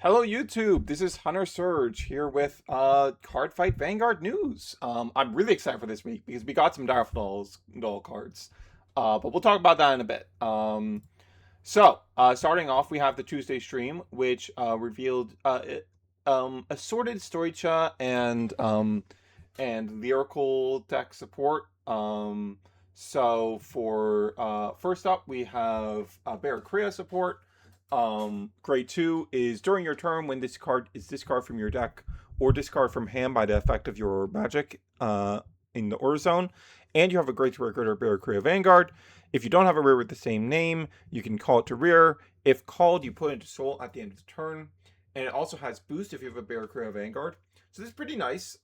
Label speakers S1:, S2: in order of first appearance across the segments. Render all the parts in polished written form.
S1: Hello YouTube, this is Hunter Surge here with Cardfight Vanguard news. I'm really excited for this week because we got some doll cards. But we'll talk about that in a bit. Starting off, we have the Tuesday stream, which revealed assorted Stoicha and lyrical deck support. For first up, we have Barracuda support. Grade 2 is during your turn when this card is discard from your deck or discard from hand by the effect of your magic in the order zone, and you have a grade 2 record or Barracuda Vanguard. If you don't have a rare with the same name, you can call it to rear. If called, you put it into soul at the end of the turn. And it also has boost if you have a Barracuda Vanguard. So this is pretty nice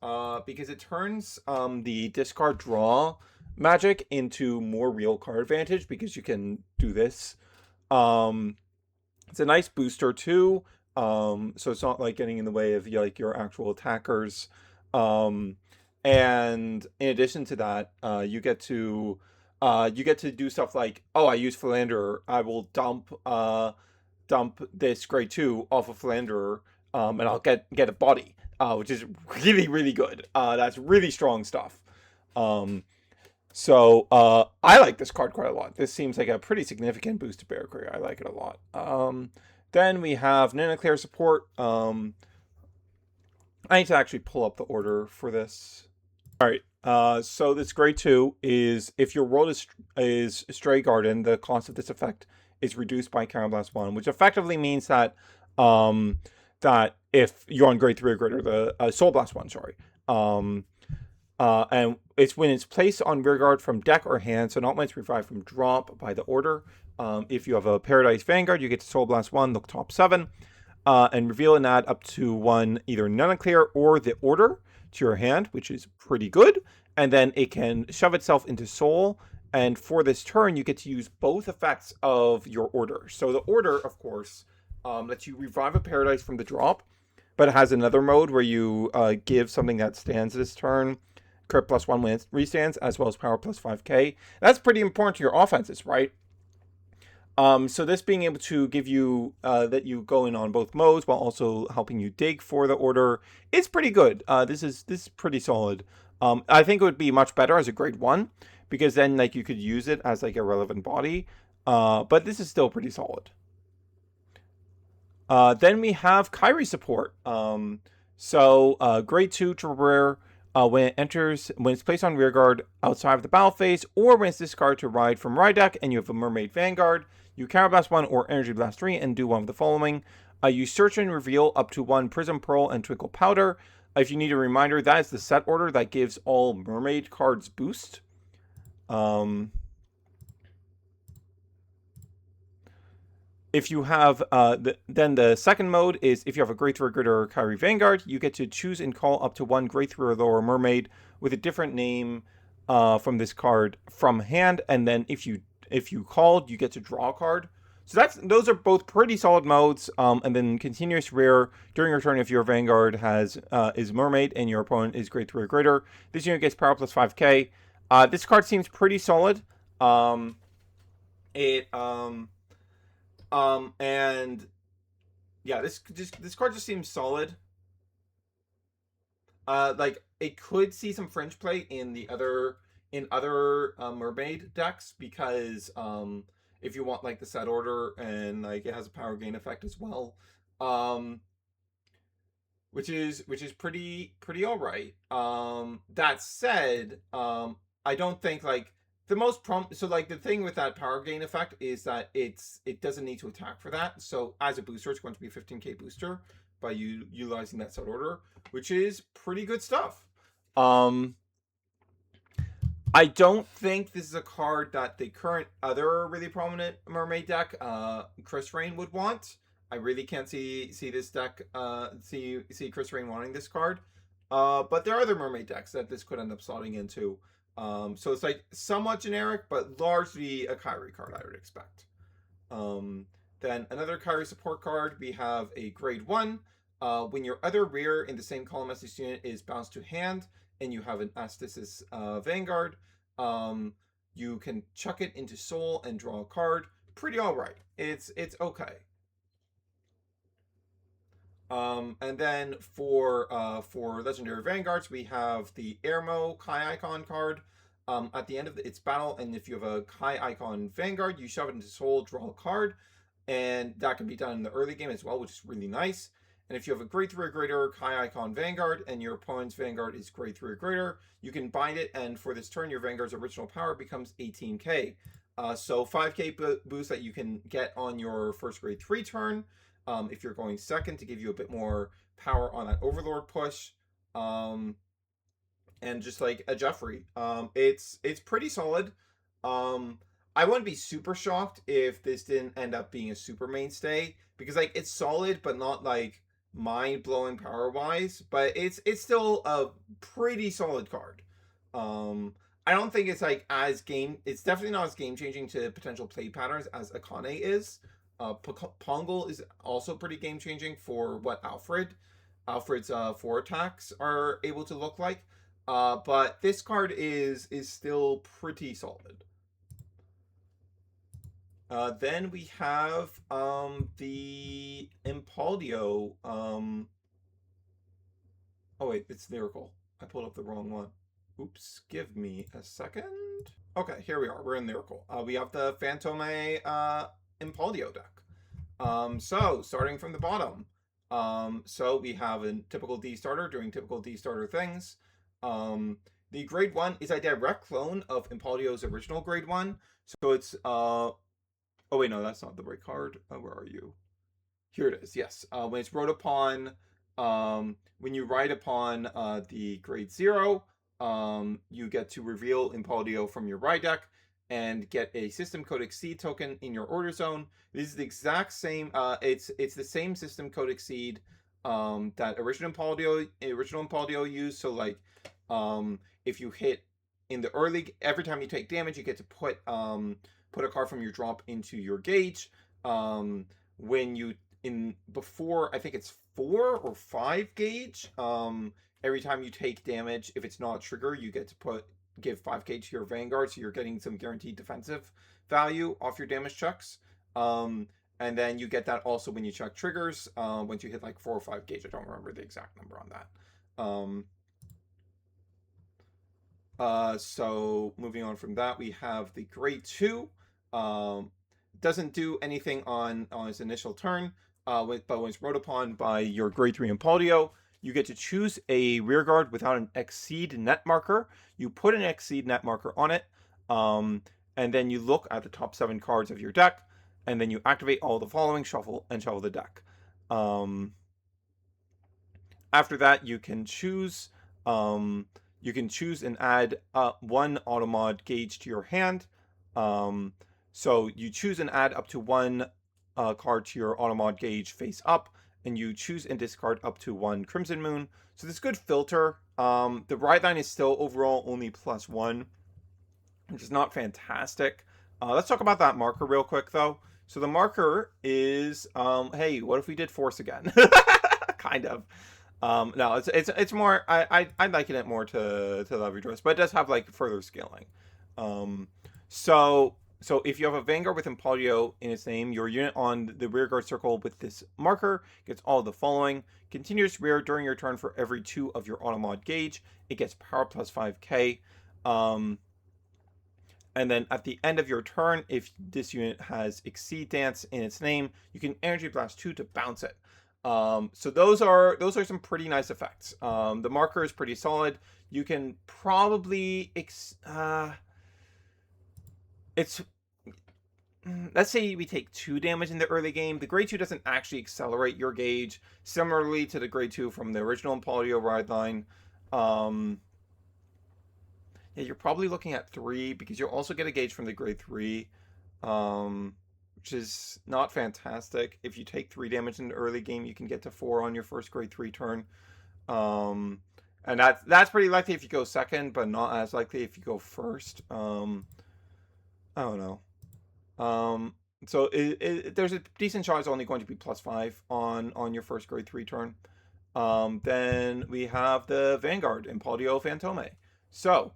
S1: because it turns the discard draw magic into more real card advantage because you can do this. It's a nice booster too. So it's not like getting in the way of like your actual attackers. And in addition to that, you get to do stuff like, oh, I use Philanderer. I will dump this grade 2 off of Philanderer, and I'll get a body, which is really good. That's really strong stuff. I like this card quite a lot. This seems like a pretty significant boost to Barracuda. I like it a lot. Then we have Nanoclear support. I need to actually pull up the order for this. All right. So this grade 2 is if your world is Stray Garden, the cost of this effect is reduced by Counterblast 1, which effectively means that that if you're on grade 3 or greater, the Soul Blast 1, sorry. And it's when it's placed on rearguard from deck or hand, so not when it's revived from drop by the order. If you have a Paradise Vanguard, you get to Soul Blast 1, look top 7, and reveal and add up to 1 either Nanoclear or the order to your hand, which is pretty good. And then it can shove itself into Soul, and for this turn, you get to use both effects of your order. So the order, of course, lets you revive a Paradise from the drop, but it has another mode where you give something that stands this turn crit +1 when it restands, as well as power +5k. That's pretty important to your offenses, right? So this being able to give you that you go in on both modes while also helping you dig for the order is pretty good. This is pretty solid. I think it would be much better as a grade 1 because then like you could use it as like a relevant body. But this is still pretty solid. Then we have Kyrie support. Grade 2 to rare. When it's placed on rearguard outside of the battle phase, or when it's discarded to ride from ride deck and you have a Mermaid Vanguard, you Counterblast 1 or Energy Blast 3 and do one of the following. You search and reveal up to 1 Prism Pearl and Twinkle Powder. If you need a reminder, that is the set order that gives all Mermaid cards boost. If you have, then the second mode is if you have a grade 3 or greater Kyrie Vanguard, you get to choose and call up to 1 grade 3 or lower Mermaid with a different name from this card from hand, and then if you called, you get to draw a card. So those are both pretty solid modes. And then continuous rare during your turn if your Vanguard is Mermaid and your opponent is grade 3 or greater. This unit gets power +5k. This card seems pretty solid. And yeah, this card just seems solid. Like it could see some fringe play in other Mermaid decks because if you want like the set order and like it has a power gain effect as well, which is pretty all right. That said, I don't think like the most so like the thing with that power gain effect is that it doesn't need to attack for that. So as a booster, it's going to be a 15k booster by you utilizing that set order, which is pretty good stuff. I don't think this is a card that the current other really prominent Mermaid deck, Chris Rain, would want. I really can't see this deck see Chris Rain wanting this card. But there are other Mermaid decks that this could end up slotting into. So it's like somewhat generic, but largely a Kyrie card, I would expect. Then another Kyrie support card, we have a grade 1. When your other rear in the same column as this unit is bounced to hand, and you have an Astasis Vanguard, you can chuck it into Soul and draw a card. Pretty alright. It's okay. And then for legendary vanguards, we have the Airmo Kai icon card. At the end of its battle, and if you have a Kai icon vanguard, you shove it into soul, draw a card, and that can be done in the early game as well, which is really nice. And if you have a grade 3 or greater Kai icon vanguard, and your opponent's vanguard is grade 3 or greater, you can bind it, and for this turn, your vanguard's original power becomes 18k. So 5k boost that you can get on your first grade 3 turn. If you're going second, to give you a bit more power on that Overlord push. And just like a Jeffrey, it's pretty solid. I wouldn't be super shocked if this didn't end up being a super mainstay, because like it's solid but not like mind blowing power wise, but it's still a pretty solid card. I don't think it's like it's definitely not as game changing to potential play patterns as Akane is. Pongal is also pretty game changing for what Alfred's 4 attacks are able to look like. But this card is still pretty solid. Then we have the Impauldio. Oh wait, it's Lyrical. I pulled up the wrong one. Oops, give me a second. Okay, here we are. We're in Lyrical. We have the Fantome Impauldio deck. So starting from the bottom. So we have a typical D starter doing typical D starter things. The grade 1 is a direct clone of Impaulio's original grade 1. So it's oh wait, no, that's not the right card. Where are you? Here it is. Yes. When it's wrote upon, when you write upon the grade 0, you get to reveal Impauldio from your Ride deck and get a System Code Exceed token in your order zone. This is the exact same. It's the same System Code Exceed that original Impauldio used. So like, if you hit in the early, every time you take damage, you get to put a card from your drop into your gauge. When you before, I think it's 4 or 5 gauge. Every time you take damage, if it's not a trigger, you get to give 5k to your Vanguard, so you're getting some guaranteed defensive value off your damage checks. And then you get that also when you check triggers, once you hit like 4 or 5 gauge. I don't remember the exact number on that. So moving on from that, we have the grade 2. Doesn't do anything on its initial turn, but when it's wrote upon by your grade 3 Impauldio, you get to choose a rearguard without an exceed net marker. You put an exceed net marker on it, and then you look at the top 7 cards of your deck, and then you activate all the following, shuffle the deck. After that, you can choose and add 1 automod gauge to your hand. So you choose and add up to 1 card to your automod gauge face up, and you choose and discard up to 1 Crimson Moon. So this is good filter. The ride line is still overall only +1, which is not fantastic. Let's talk about that marker real quick though. So the marker is, hey, what if we did Force again? Kind of. No, it's more. I liken it more to Love Your Choice, but it does have like further scaling. So if you have a Vanguard with Impauldio in its name, your unit on the rearguard circle with this marker gets all the following: continuous rear during your turn for every 2 of your automod gauge. It gets power plus 5k. And then at the end of your turn, if this unit has Exceed Dance in its name, you can Energy Blast 2 to bounce it. So those are some pretty nice effects. The marker is pretty solid. You can probably let's say we take 2 damage in the early game. The grade 2 doesn't actually accelerate your gauge, similarly to the grade 2 from the original Impauldio ride line. Yeah, you're probably looking at 3, because you'll also get a gauge from the grade 3, which is not fantastic. If you take 3 damage in the early game, you can get to 4 on your first grade 3 turn. And that's pretty likely if you go second, but not as likely if you go first. I don't know. So there's a decent shot it's only going to be +5 on your first grade 3 turn. Then we have the Vanguard, Impauldio Fantome. So,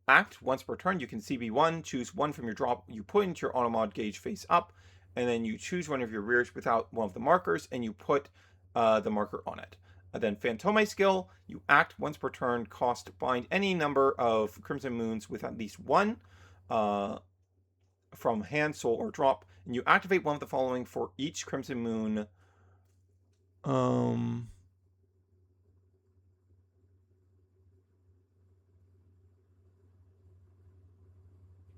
S1: act once per turn, you can CB1, choose 1 from your drop, you put into your automod gauge face up, and then you choose one of your rears without one of the markers, and you put the marker on it. And then Fantome skill, you act once per turn, cost bind any number of Crimson Moons with at least one from hand, soul, or drop, and you activate one of the following for each Crimson Moon.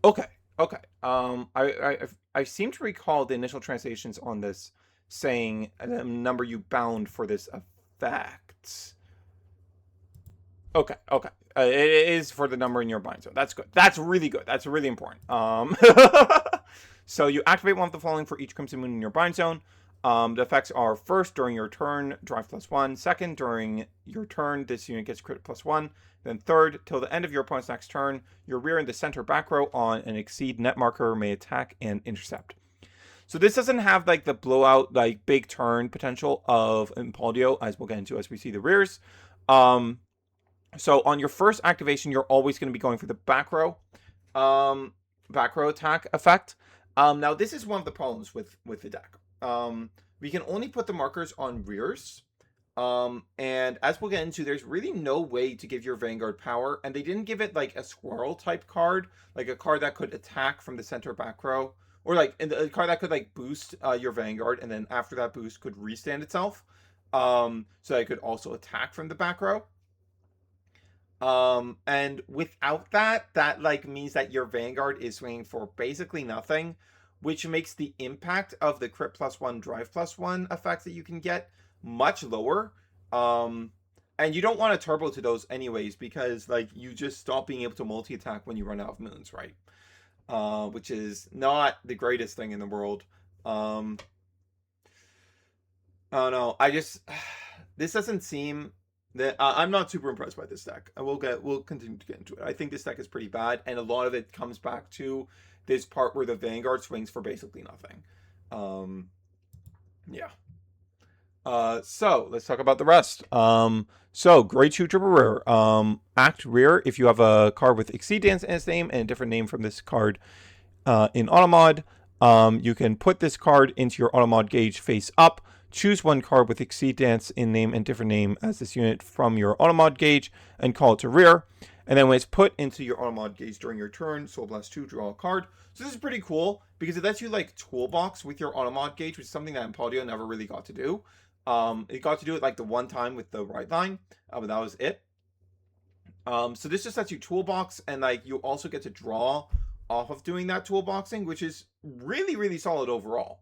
S1: Okay, okay. I seem to recall the initial translations on this saying the number you bound for this effect. Okay, okay. It is for the number in your bind zone. That's good. That's really good. That's really important. So you activate one of the following for each Crimson Moon in your bind zone. The effects are first, during your turn, drive +1. Second, during your turn, this unit gets crit +1. Then third, till the end of your opponent's next turn, your rear in the center back row on an exceed net marker may attack and intercept. So this doesn't have like the blowout, like big turn potential of Impauldio, as we'll get into as we see the rears. So on your first activation, you're always going to be going for the back row attack effect. Now this is one of the problems with the deck. We can only put the markers on rears. And as we'll get into, there's really no way to give your Vanguard power, and they didn't give it like a squirrel type card, like a card that could attack from the center back row, or like a card that could like boost your Vanguard, and then after that boost could restand itself, so that it could also attack from the back row. And without that like means that your Vanguard is swinging for basically nothing, which makes the impact of the crit +1, drive +1 effects that you can get much lower. And you don't want to turbo to those anyways, because like you just stop being able to multi-attack when you run out of moons, right? Which is not the greatest thing in the world. I don't know. This doesn't seem that I'm not super impressed by this deck. We'll continue to get into it. I think this deck is pretty bad, and a lot of it comes back to this part where the Vanguard swings for basically nothing. Yeah. So let's talk about the rest. So grade 2 triple rare. Act rear if you have a card with Exceed Dance in its name and a different name from this card in Automod. You can put this card into your Automod gauge face up. Choose one card with Exceed Dance in name and different name as this unit from your Automod gauge and call it to rear. And then when it's put into your Automod gauge during your turn, Soul Blast 2, draw a card. So this is pretty cool because it lets you like toolbox with your Automod gauge, which is something that Impauldio never really got to do. It got to do it like the one time with the right line, but that was it. So this just lets you toolbox, and like you also get to draw off of doing that toolboxing, which is really, really solid overall.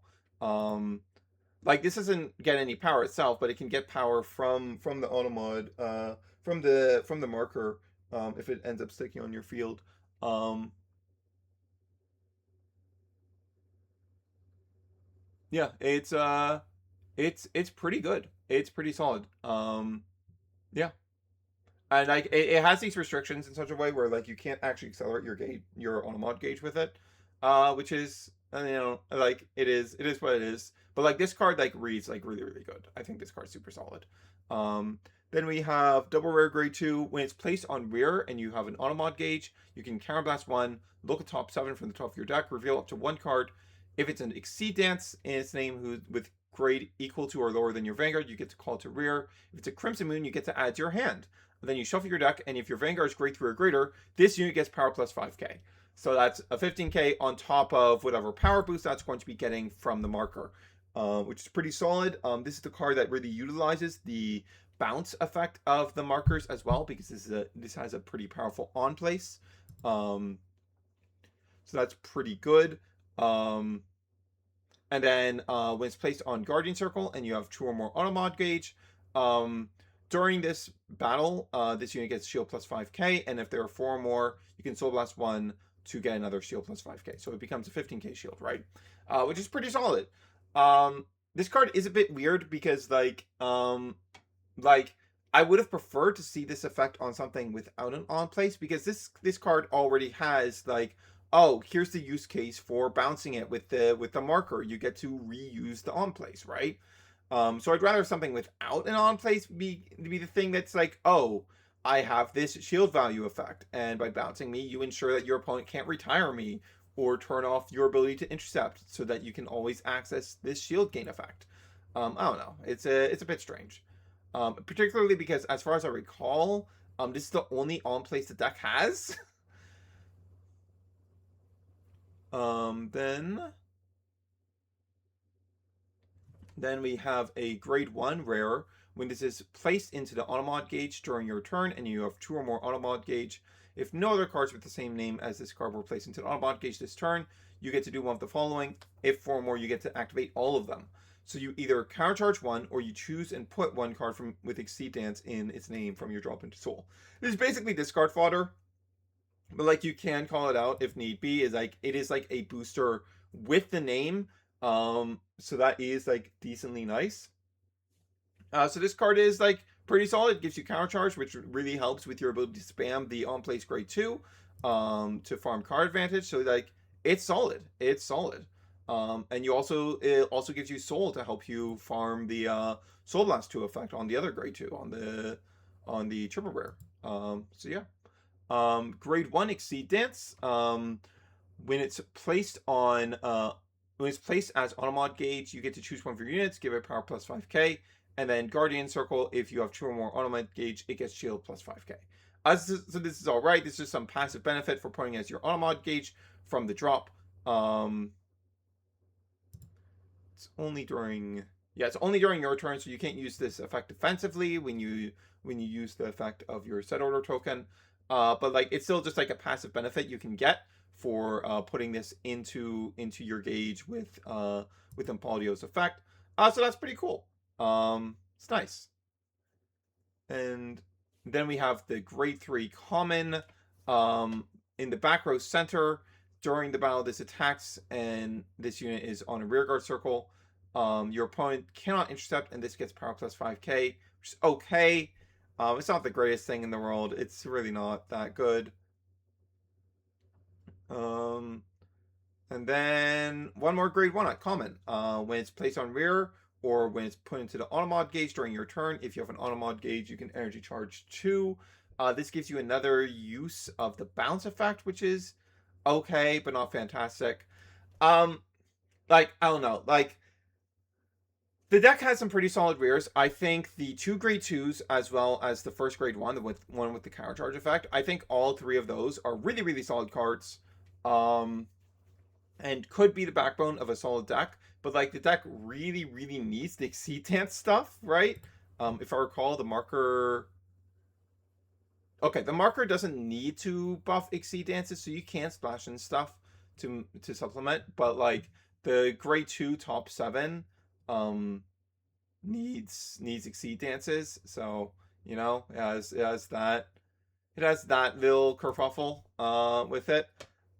S1: Like this doesn't get any power itself, but it can get power from the Automod, from the marker, if it ends up sticking on your field. Yeah, it's pretty good. It's pretty solid. Yeah. And like it has these restrictions in such a way where like you can't actually accelerate your Automod gauge with it, which is like it is what it is. But like this card like reads like really, really good. I think this card's super solid. Then we have double rare grade 2. When it's placed on rear and you have an Automod gauge, you can counterblast 1, look at top 7 from the top of your deck, reveal up to 1 card. If it's an Exceed Dance in its name with grade equal to or lower than your Vanguard, you get to call it to rear. If it's a Crimson Moon, you get to add to your hand. Then you shuffle your deck, and if your Vanguard is grade 3 or greater, this unit gets power plus 5k. So that's a 15k on top of whatever power boost that's going to be getting from the marker, which is pretty solid. This is the card that really utilizes the bounce effect of the markers as well, because this has a pretty powerful on place. So that's pretty good. And then when it's placed on Guardian Circle and you have 2 or more Automod gauge, during this battle, this unit gets shield plus 5k, and if there are 4 or more, you can Soul Blast 1 to get another shield plus 5k. So it becomes a 15k shield, right? Which is pretty solid. This card is a bit weird because like I would have preferred to see this effect on something without an on place, because this card already has like, oh, here's the use case for bouncing it with the marker. You get to reuse the on place, right? So I'd rather something without an on place be the thing that's like, oh, I have this shield value effect, and by bouncing me, you ensure that your opponent can't retire me or turn off your ability to intercept, so that you can always access this shield gain effect. I don't know. It's a bit strange. Particularly because, as far as I recall, this is the only on place the deck has. Then we have a grade 1 rare. When this is placed into the automod gauge during your turn and you have 2 or more automod gauge, if no other cards with the same name as this card were placed into the automod gauge this turn, you get to do one of the following. If 4 or more, you get to activate all of them. So you either countercharge one, or you choose and put one card from with Exceed Dance in its name from your drop into soul. This is basically discard fodder, but like you can call it out if need be. Is like it is like a booster with the name, so that is like decently nice. So this card is like pretty solid. It gives you counter charge, which really helps with your ability to spam the on place grade 2 to farm card advantage. So like it's solid. It's solid. And you also it also gives you soul to help you farm the soul blast 2 effect on the other grade 2 on the triple rare. So yeah. Grade 1 Exceed Dance. When it's placed on when it's placed as automod gauge, you get to choose one of your units, give it power plus 5k, and then Guardian Circle, if you have 2 or more automod gauge, it gets shield plus 5k. So this is all right. This is some passive benefit for putting as your automod gauge from the drop. It's only during your turn, so you can't use this effect defensively when you use the effect of your set order token. But like it's still just like a passive benefit you can get for putting this into your gauge with Impauldio's effect. So that's pretty cool. It's nice. And then we have the grade 3 common in the back row center. During the battle, this attacks, and this unit is on a rearguard circle. Your opponent cannot intercept, and this gets power plus 5k, which is okay. It's not the greatest thing in the world. It's really not that good. And then one more grade 1 common. When it's placed on rear, or when it's put into the automod gauge during your turn, if you have an automod gauge, you can energy charge 2. This gives you another use of the bounce effect, which is okay, but not fantastic. Like, I don't know. Like, the deck has some pretty solid rears. I think the 2 grade 2s, as well as the first grade 1, the one with the counter charge effect, I think all 3 of those are really, really solid cards. And could be the backbone of a solid deck. But like the deck really, really needs the Exceed Dance stuff, right? If I recall, the marker. Okay, the marker doesn't need to buff Exceed Dances, so you can splash in stuff to supplement. But like the grade 2 top 7 needs Exceed Dances. So, you know, it has that little kerfuffle with it.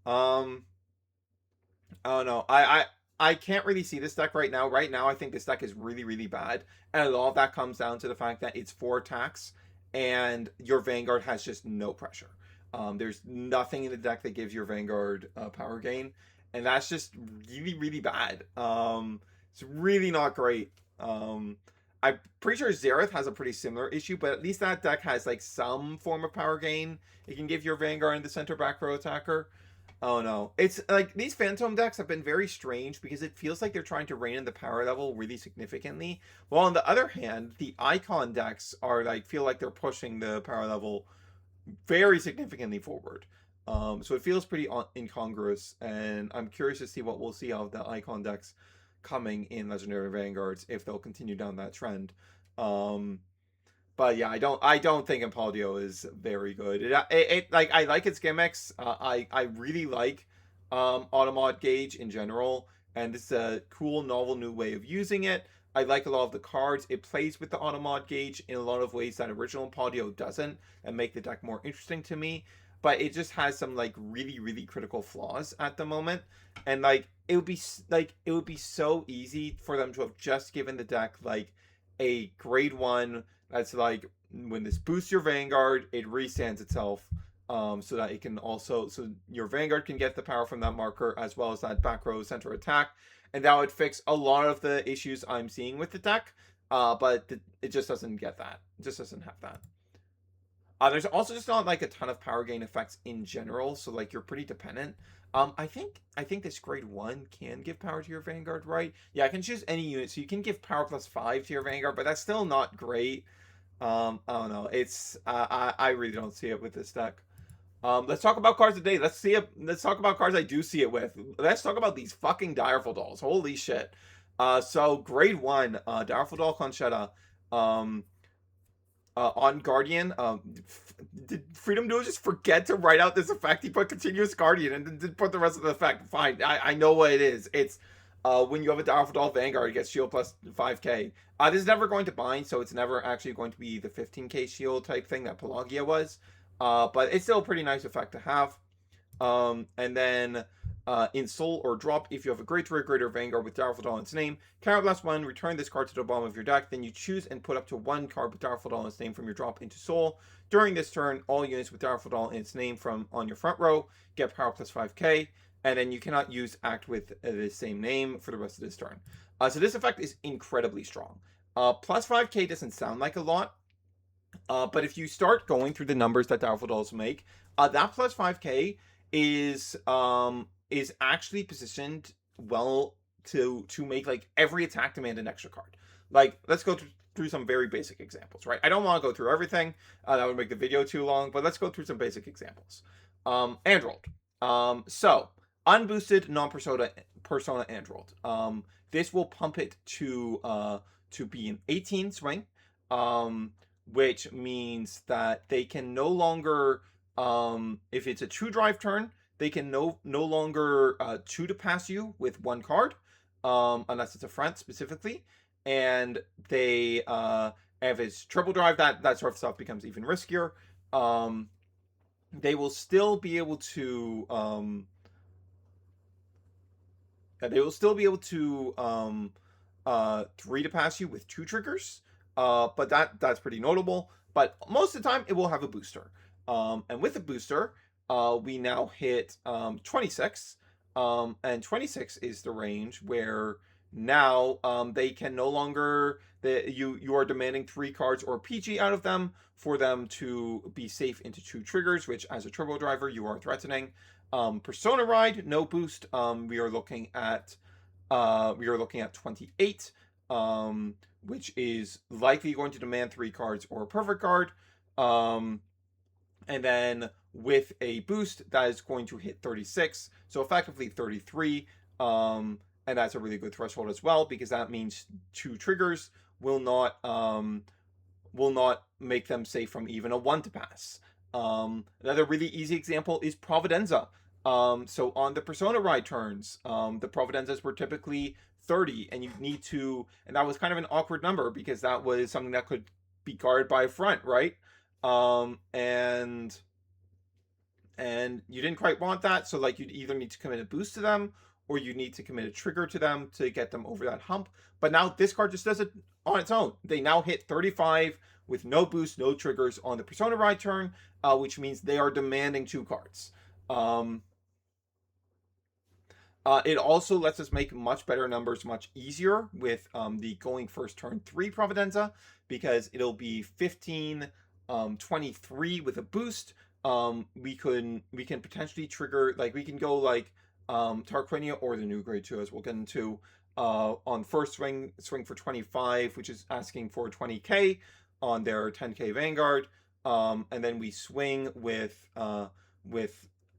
S1: I don't know. I can't really see this deck right now. Right now, I think this deck is really, really bad. And a lot of that comes down to the fact that it's 4 attacks and your Vanguard has just no pressure. There's nothing in the deck that gives your Vanguard power gain. And that's just really, really bad. It's really not great. I'm pretty sure Xerath has a pretty similar issue, but at least that deck has like some form of power gain. It can give your Vanguard and the center back row attacker. Oh no. It's like these Fantome decks have been very strange because it feels like they're trying to rein in the power level really significantly. While on the other hand, the Icon decks are like feel like they're pushing the power level very significantly forward. So it feels pretty incongruous, and I'm curious to see what we'll see out of the Icon decks coming in Legendary Vanguards if they'll continue down that trend. But yeah, I don't think Impauldio is very good. It like I like its gimmicks. I really like Automod Gauge in general, and this is a cool, novel new way of using it. I like a lot of the cards. It plays with the Automod Gauge in a lot of ways that original Impauldio doesn't, and make the deck more interesting to me. But it just has some like really, really critical flaws at the moment, and like it would be so easy for them to have just given the deck like a grade 1 that's like when this boosts your Vanguard, it restands itself, so that it can also so your Vanguard can get the power from that marker as well as that back row center attack, and that would fix a lot of the issues I'm seeing with the deck. But it just doesn't get that. It just doesn't have that. There's also just not like a ton of power gain effects in general, so like you're pretty dependent. I think this grade 1 can give power to your Vanguard, right? Yeah, I can choose any unit, so you can give power +5 to your Vanguard, but that's still not great. I don't know. It's I really don't see it with this deck. Let's talk about cards today. Let's talk about cards I do see it with. Let's talk about these fucking Direful Dolls. Holy shit. So grade 1, Direful Doll Conchetta. On Guardian, did Freedom Duo just forget to write out this effect? He put Continuous Guardian and did put the rest of the effect. Fine, I know what it is. It's when you have a Direful Doll Vanguard, it gets shield plus 5k. This is never going to bind, so it's never actually going to be the 15k shield type thing that Pelagia was. But it's still a pretty nice effect to have. And then in Soul or Drop, if you have a Great Red Greater Vanguard with Direful Doll in its name, counterblast 1, return this card to the bottom of your deck, then you choose and put up to 1 card with Direful Doll in its name from your drop into Soul. During this turn, all units with Direful Doll in its name from on your front row get power plus 5k, and then you cannot use Act with the same name for the rest of this turn. So this effect is incredibly strong. Plus 5k doesn't sound like a lot, but if you start going through the numbers that Direful Dolls make, that plus 5k is actually positioned well to make like every attack demand an extra card. Like, let's go through some very basic examples, right? I don't want to go through everything. That would make the video too long, but let's go through some basic examples. Android. So unboosted non-persona Android. This will pump it to be an 18 swing, which means that they can no longer, if it's a 2-drive turn, they can no longer 2 to pass you with 1 card, unless it's a front specifically. And they, if it's triple drive, that sort of stuff becomes even riskier. They will still be able to, 3 to pass you with 2 triggers. But that's pretty notable. But most of the time, it will have a booster. And with the booster, we now hit 26. And 26 is the range where now they can no longer, you are demanding 3 cards or PG out of them for them to be safe into 2 triggers, which as a turbo driver you are threatening. Persona Ride, no boost. We are looking at 28. Which is likely going to demand 3 cards or a perfect card. And then with a boost, that is going to hit 36. So effectively 33. And that's a really good threshold as well, because that means 2 triggers will not make them safe from even a 1 to pass. Another really easy example is Providenza. So on the Persona Ride turns, the Providenzas were typically 30, and you need to, and that was kind of an awkward number because that was something that could be guarded by a front, right? And you didn't quite want that, so like you'd either need to commit a boost to them or you need to commit a trigger to them to get them over that hump. But now this card just does it on its own. They now hit 35 with no boost, no triggers on the Persona Ride turn, which means they are demanding 2 cards. It also lets us make much better numbers much easier with the going first turn 3 Providenza, because it'll be 15, 23 with a boost. We can potentially trigger, like we can go like Tarquinius or the new grade 2, as we'll get into, on first swing for 25, which is asking for 20k on their 10k Vanguard. And then we swing with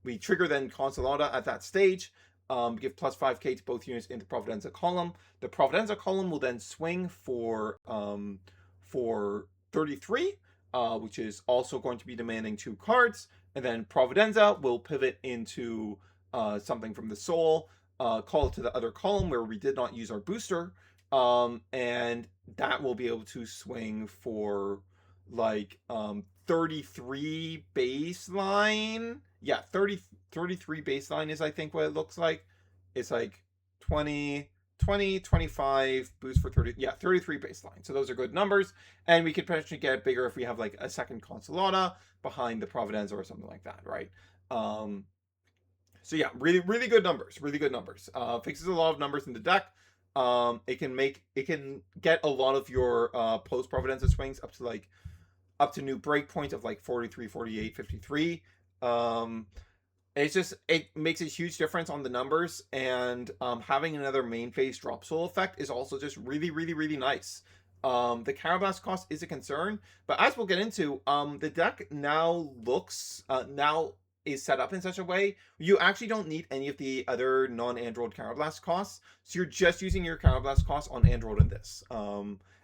S1: we trigger then Consolata at that stage. Give plus 5k to both units in the Providenza column. The Providenza column will then swing for 33, which is also going to be demanding 2 cards. And then Providenza will pivot into something from the Soul, call it to the other column where we did not use our booster. And that will be able to swing for like 33 baseline. Yeah, 33 baseline is I think what it looks like. It's like 20, 25 boost for 30. Yeah, 33 baseline. So those are good numbers. And we could potentially get it bigger if we have like a second Consolata behind the Providenza or something like that, right? So yeah, really, really good numbers. Really good numbers. Fixes a lot of numbers in the deck. It can get a lot of your post Providenza swings up to like up to new breakpoints of like 43, 48, 53. It's just, it makes a huge difference on the numbers, and having another main phase drop soul effect is also just really, really, really nice. The Carablast cost is a concern, but as we'll get into, the deck now is set up in such a way you actually don't need any of the other non-Android Carablast costs, so you're just using your Carablast costs on Android in this.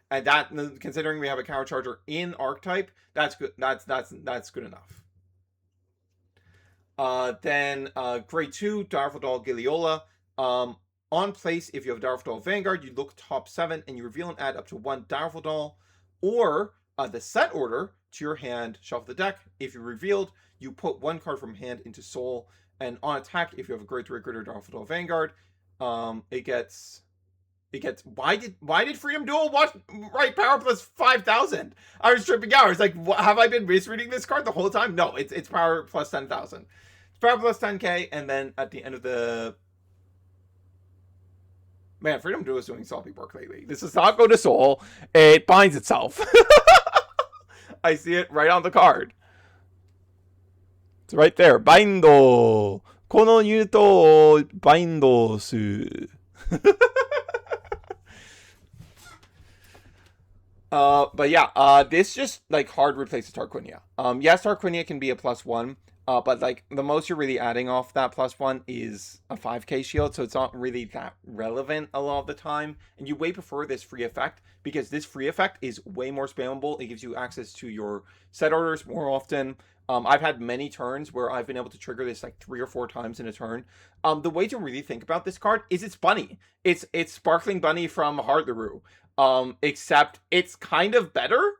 S1: And that, considering we have a Counter Charger in Archetype, that's good. That's good enough. Then grade 2, Direful Doll Giliola. On place, if you have Direful Doll Vanguard, you look top 7 and you reveal and add up to 1 Direful Doll. Or the set order to your hand, shuffle the deck. If you revealed, you put 1 card from hand into soul. And on attack, if you have a grade 3 Gritter Direful Doll Vanguard, it gets. Why did Freedom Duel write power plus 5,000? I was tripping out. I was like, have I been misreading this card the whole time? No, it's power plus 10,000. It's power plus 10k, and then at the end of the... Man, Freedom Duel is doing sloppy work lately. This does not go to soul. It binds itself. I see it right on the card. It's right there. Bindo. Kono yuto bindo su. But yeah, this just like hard replaces Tarquinia. Yes, Tarquinia can be a +1, but like the most you're really adding off that +1 is a 5k shield, so it's not really that relevant a lot of the time. And you way prefer this free effect because this free effect is way more spammable. It gives you access to your set orders more often. I've had many turns where I've been able to trigger this like 3 or 4 times in a turn. The way to really think about this card is it's Bunny. It's Sparkling Bunny from Heartlaroo. Except it's kind of better,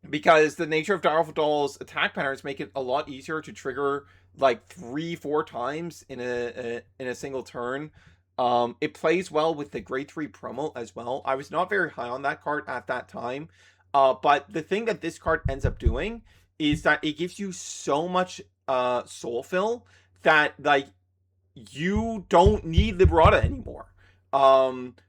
S1: because the nature of Direful Doll's attack patterns make it a lot easier to trigger like 3-4 times in a single turn. It plays well with the grade 3 promo as well. I was not very high on that card at that time, but the thing that this card ends up doing is that it gives you so much soul fill that like you don't need Liberata anymore.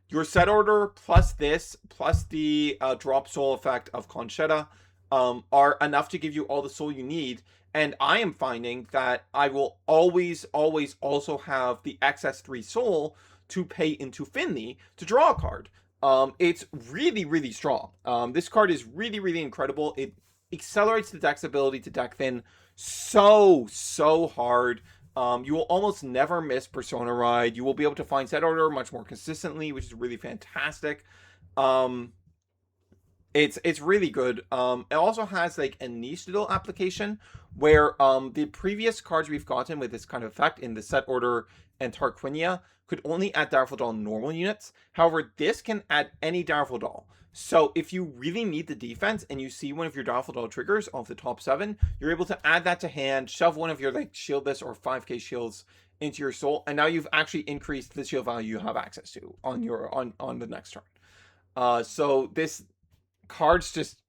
S1: Your set order plus this, plus the drop soul effect of Conchetta, are enough to give you all the soul you need. And I am finding that I will always also have the excess 3 soul to pay into Finley to draw a card. It's really, really strong. This card is really, really incredible. It accelerates the deck's ability to deck thin so hard. You will almost never miss Persona Ride. You will be able to find set order much more consistently, which is really fantastic. It's really good. It also has like a niche little application where the previous cards we've gotten with this kind of effect in the set order and Tarquinia could only add Direful Doll normal units. However, this can add any Direful Doll. So if you really need the defense and you see one of your Direful Doll triggers off the top 7, you're able to add that to hand, shove one of your like shieldless or 5k shields into your soul, and now you've actually increased the shield value you have access to on your on the next turn. So this card's just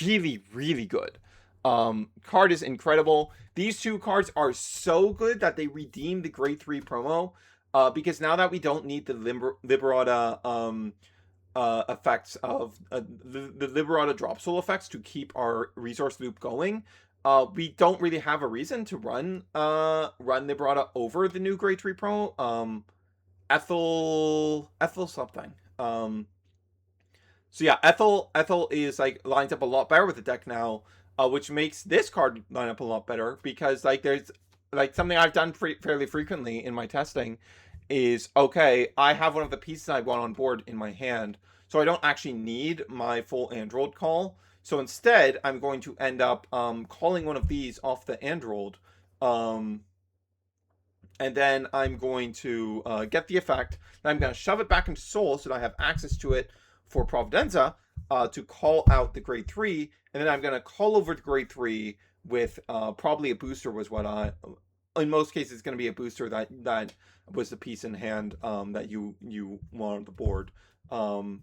S1: really, really good. Card is incredible. These 2 cards are so good that they redeem the grade 3 promo, because now that we don't need the Liberata effects of the Liberata drop soul effects to keep our resource loop going, we don't really have a reason to run Liberata over the new grade 3 promo. Ethel something. So yeah, Ethel is like lines up a lot better with the deck now, which makes this card line up a lot better, because like there's like something I've done fairly frequently in my testing is, okay, I have one of the pieces I want on board in my hand, so I don't actually need my full Android call. So instead, I'm going to end up calling one of these off the Android, and then I'm going to get the effect, and I'm going to shove it back into Soul so that I have access to it for Providenza to call out the grade 3, and then I'm going to call over the grade 3 with probably a booster was what in most cases, it's going to be a booster that was the piece in hand that you want on the board. So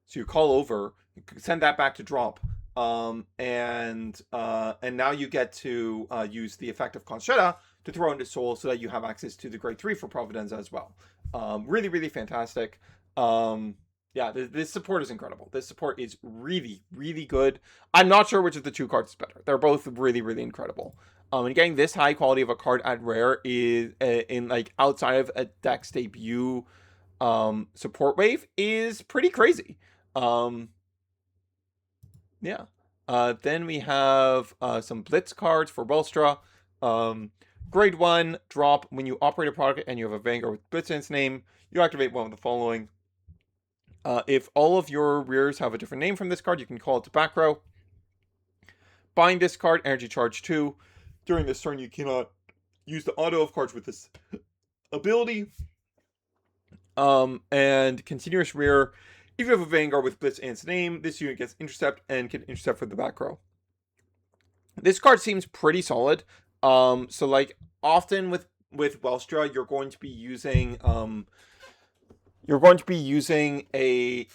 S1: you call over, send that back to drop, and now you get to use the effect of Conchetta to throw into Soul so that you have access to the grade 3 for Providenza as well. Really, really fantastic. Yeah, this support is incredible. This support is really, really good. I'm not sure which of the two cards is better. They're both really, really incredible. And getting this high quality of a card at rare is in like outside of a deck's debut support wave is pretty crazy. Yeah. Then we have some Blitz cards for Welstra. Grade 1, drop. When you operate a product and you have a Vanguard with Blitz in its name, you activate one of the following. If all of your rears have a different name from this card, you can call it to back row. Bind this card, energy charge 2. During this turn, you cannot use the auto of cards with this ability. And continuous rear. If you have a Vanguard with Blitz in its name, this unit gets intercept and can intercept for the back row. This card seems pretty solid. So like often with Welstra, you're going to be using a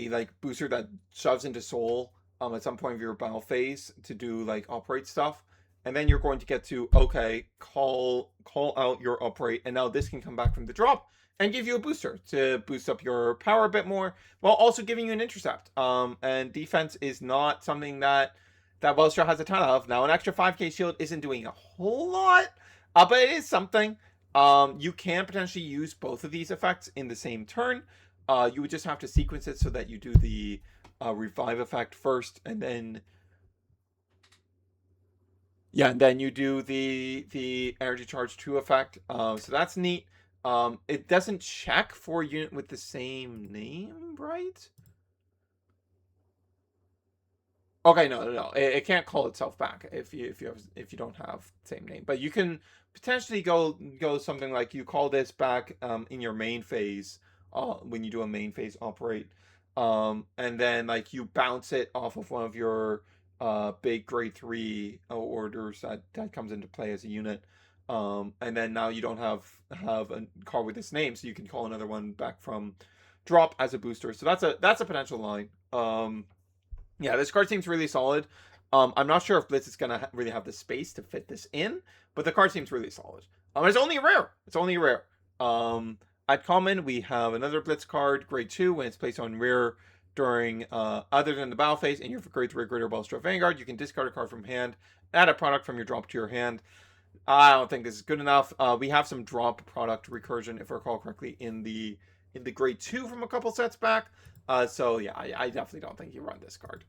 S1: like booster that shoves into soul at some point of your battle phase to do like operate stuff, and then you're going to get to call out your operate, and now this can come back from the drop and give you a booster to boost up your power a bit more while also giving you an intercept. And defense is not something that Welstra has a ton of. Now an extra 5k shield isn't doing a whole lot, but it is something. You can potentially use both of these effects in the same turn. You would just have to sequence it so that you do the revive effect first, and then then you do the energy charge 2 effect. So that's neat. It doesn't check for a unit with the same name, right? Okay, no. It can't call itself back if you don't have the same name. But you can potentially go something like you call this back in your main phase when you do a main phase operate, and then like you bounce it off of one of your big grade 3 orders that comes into play as a unit, and then now you don't have a card with this name, so you can call another one back from drop as a booster. So that's a potential line. Yeah, this card seems really solid. I'm not sure if Blitz is gonna really have the space to fit this in, but the card seems really solid. It's only a rare. It's only a rare. At common, we have another Blitz card, grade 2. When it's placed on rare during other than the battle phase, and you have a grade 3 greater Welstra Vanguard, you can discard a card from hand, add a product from your drop to your hand. I don't think this is good enough. We have some drop product recursion, if I recall correctly, in the grade 2 from a couple sets back. So yeah, I definitely don't think you run this card.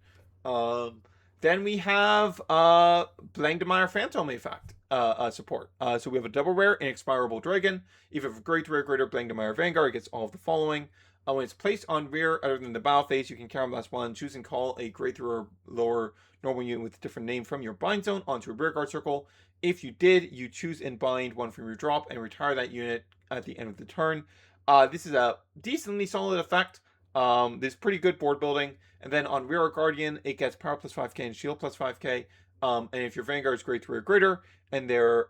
S1: Then we have Blangdemeyer Fantome effect support. So we have a double rare inexpirable dragon. If you have a grade 3 or greater Blangdemeyer Vanguard, it gets all of the following. When it's placed on rear other than the battle phase, you can counterblast 1, choose and call a grade 3 or lower normal unit with a different name from your bind zone onto a rear guard circle. If you did, you choose and bind 1 from your drop and retire that unit at the end of the turn. This is a decently solid effect. There's pretty good board building. And then on Rear Guardian, it gets power plus 5k and shield plus 5k. And if your Vanguard is grade 3 or greater, and there's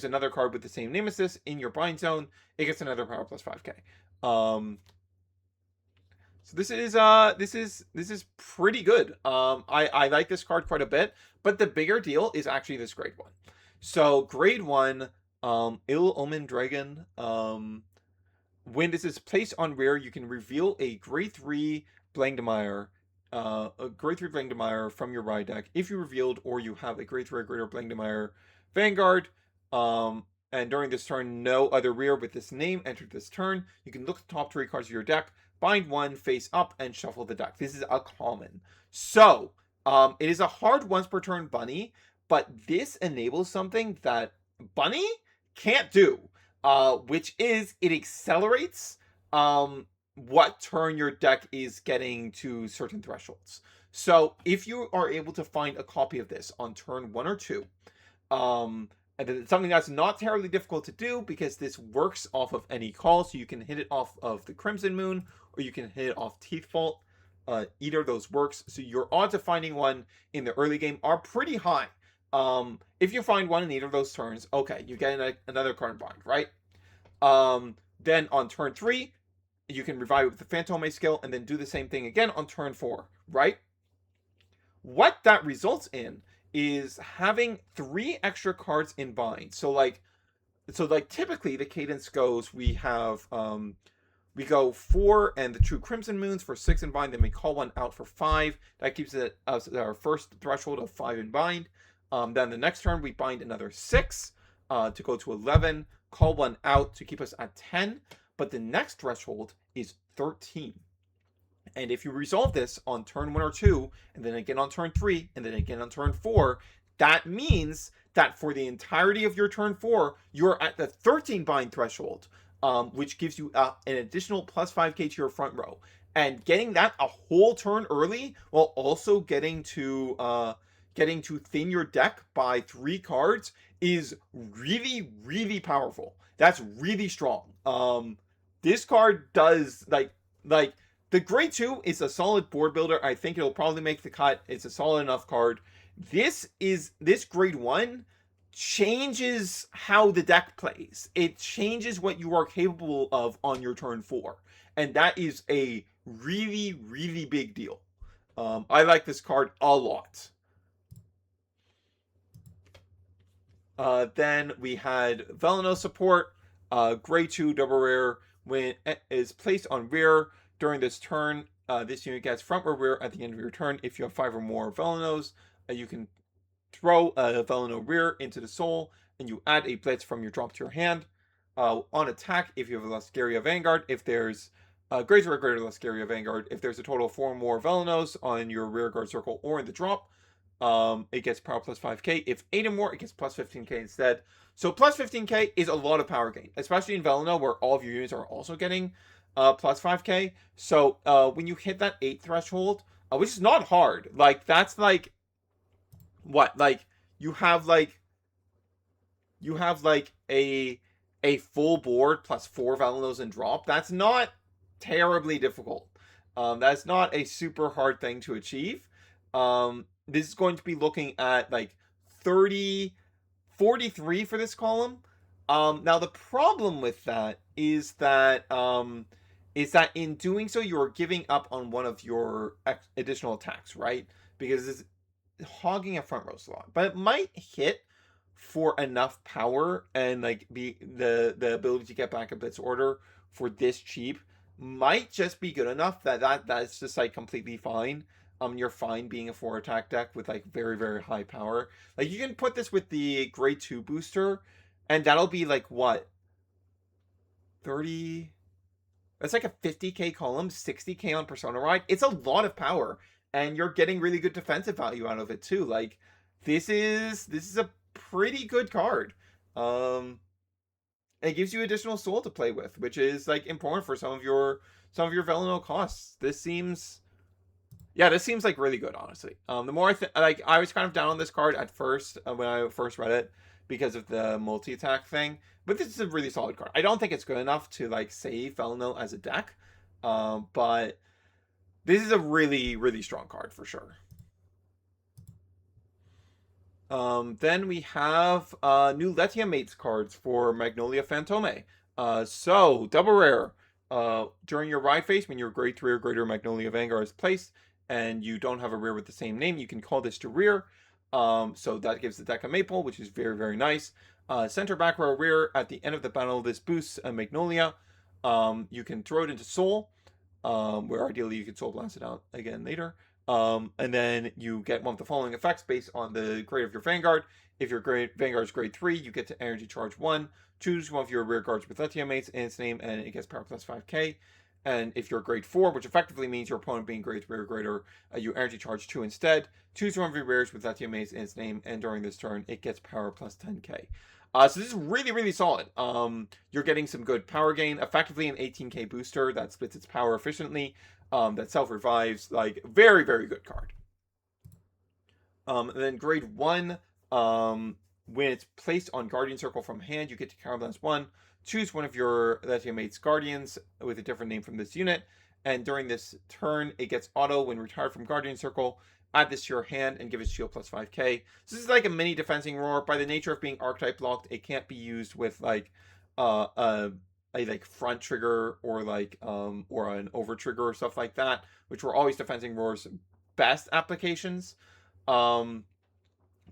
S1: another card with the same name as this in your bind zone, it gets another power plus 5k. So this is pretty good. I like this card quite a bit, but the bigger deal is actually this grade 1. So grade 1, Ill Omen Dragon. When this is placed on rare, you can reveal a grade 3 Blangdemeyer, from your ride deck if you revealed or you have a grade 3 or greater Blangdemeyer Vanguard. And during this turn, no other rear with this name entered this turn. You can look at the top 3 cards of your deck, bind 1 face up, and shuffle the deck. This is a common. So, it is a hard once per turn bunny, but this enables something that bunny can't do, which is it accelerates what turn your deck is getting to certain thresholds. So if you are able to find a copy of this on turn 1 or 2, and it's something that's not terribly difficult to do because this works off of any call, so you can hit it off of the Crimson Moon or you can hit it off Teeth Fault. Either of those works, so your odds of finding one in the early game are pretty high. If you find one in either of those turns, okay, you get another card bind, right? Then on turn 3, you can revive it with the Fantome skill and then do the same thing again on turn 4, right? What that results in is having 3 extra cards in bind. So like so like typically the cadence goes, we go 4 and the 2 Crimson Moons for 6 in bind, then we call one out for 5. That keeps it us our first threshold of 5 in bind. Then the next turn we bind another 6 to go to 11, call one out to keep us at 10. But the next threshold is 13. And if you resolve this on turn 1 or 2, and then again on turn 3, and then again on turn 4, that means that for the entirety of your turn 4, you're at the 13 bind threshold, which gives you an additional plus 5k to your front row. And getting that a whole turn early, while also getting to thin your deck by 3 cards, is really, really powerful. That's really strong. This card does like the grade 2 is a solid board builder. I think it'll probably make the cut. It's a solid enough card. This grade 1 changes how the deck plays. It changes what you are capable of on your turn 4. And that is a really, really big deal. I like this card a lot. Then we had Veleno support. Grade 2 double rare. When it is placed on rear during this turn, this unit gets front or rear at the end of your turn. If you have 5 or more Velenos, you can throw a Veleno rear into the soul, and you add a blitz from your drop to your hand. On attack, if you have a Lascaria Vanguard, if there's greater or greater Lascaria Vanguard, if there's a total of 4 more Velenos on your rear guard circle or in the drop, it gets power plus 5k. If 8 or more, it gets plus 15k instead. So plus 15k is a lot of power gain, especially in Veleno, where all of your units are also getting plus 5k. So when you hit that 8 threshold, which is not hard, like that's like what, like you have like a full board plus 4 Velenos and drop. That's not terribly difficult. That's not a super hard thing to achieve. This is going to be looking at like 43 for this column. Now the problem with that is that in doing so, you're giving up on one of your additional attacks, right? Because it's hogging a front row slot, but it might hit for enough power, and like be the ability to get back a blitz order for this cheap might just be good enough that's just like completely fine. You're fine being a 4 attack deck with like very, very high power. Like you can put this with the grade 2 booster, and that'll be like what, 30. That's like a 50k column, 60k on Persona Ride. It's a lot of power, and you're getting really good defensive value out of it too. Like this is a pretty good card. It gives you additional soul to play with, which is like important for some of your Veleno costs. This seems like really good, honestly. The more I was kind of down on this card at first when I first read it because of the multi-attack thing, but this is a really solid card. I don't think it's good enough to like save Veleno as a deck, but this is a really, really strong card for sure. Then we have new Letia Mates cards for Magnolia Fantome. So double rare. During your ride phase, when your grade 3 or greater Magnolia Vanguard is placed, and you don't have a rear with the same name, you can call this to rear. So that gives the deck a maple, which is very, very nice. Center back row rear. At the end of the battle, this boosts a Magnolia. You can throw it into Soul, where ideally you can Soul Blast it out again later. And then you get one of the following effects based on the grade of your Vanguard. If your Vanguard is grade 3, you get to energy charge 1. Choose one of your rear guards with Letia Mates in its name, and it gets power plus 5k. And if you're grade 4, which effectively means your opponent being grade 3 or greater, you energy charge 2 instead. Choose one of your rares with Letia Mates in its name, and during this turn, it gets power plus 10k. So this is really, really solid. You're getting some good power gain. Effectively an 18k booster that splits its power efficiently. That self-revives. Like, very, very good card. And then grade 1, when it's placed on Guardian Circle from hand, you get to counterbalance 1. Choose one of your Letia Mates Guardians with a different name from this unit. And during this turn, it gets auto when retired from Guardian Circle. Add this to your hand and give it shield plus 5k. So this is like a mini defensing roar. By the nature of being archetype locked, it can't be used with like a like front trigger or like or an over trigger or stuff like that, which were always defensing roar's best applications.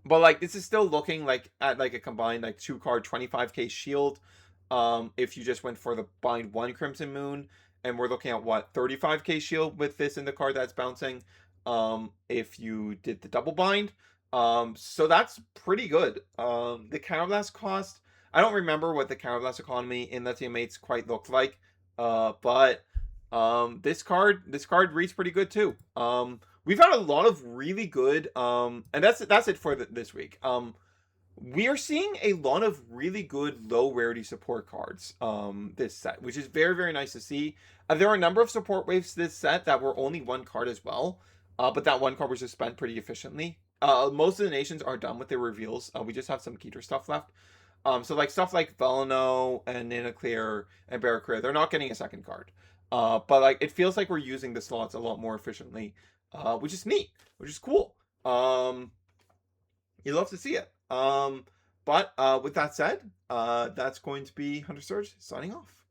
S1: But like this is still looking like at like a combined like 2-card 25k shield. If you just went for the bind 1 Crimson Moon, and we're looking at what 35k shield with this in the card that's bouncing. If you did the double bind. So that's pretty good. The counterblast cost, I don't remember what the counterblast economy in Lithium Mates quite looked like. But this card reads pretty good too. We've had a lot of really good and that's it for this week. We are seeing a lot of really good low rarity support cards this set, which is very, very nice to see. There are a number of support waves this set that were only 1 card as well, but that 1 card was just spent pretty efficiently. Most of the nations are done with their reveals. We just have some Keter stuff left. So like stuff like Velano and Nanoclear and Barracuda, they're not getting a 2nd card. But like it feels like we're using the slots a lot more efficiently, which is neat, which is cool. You love to see it. But with that said, that's going to be Hunter Surge signing off.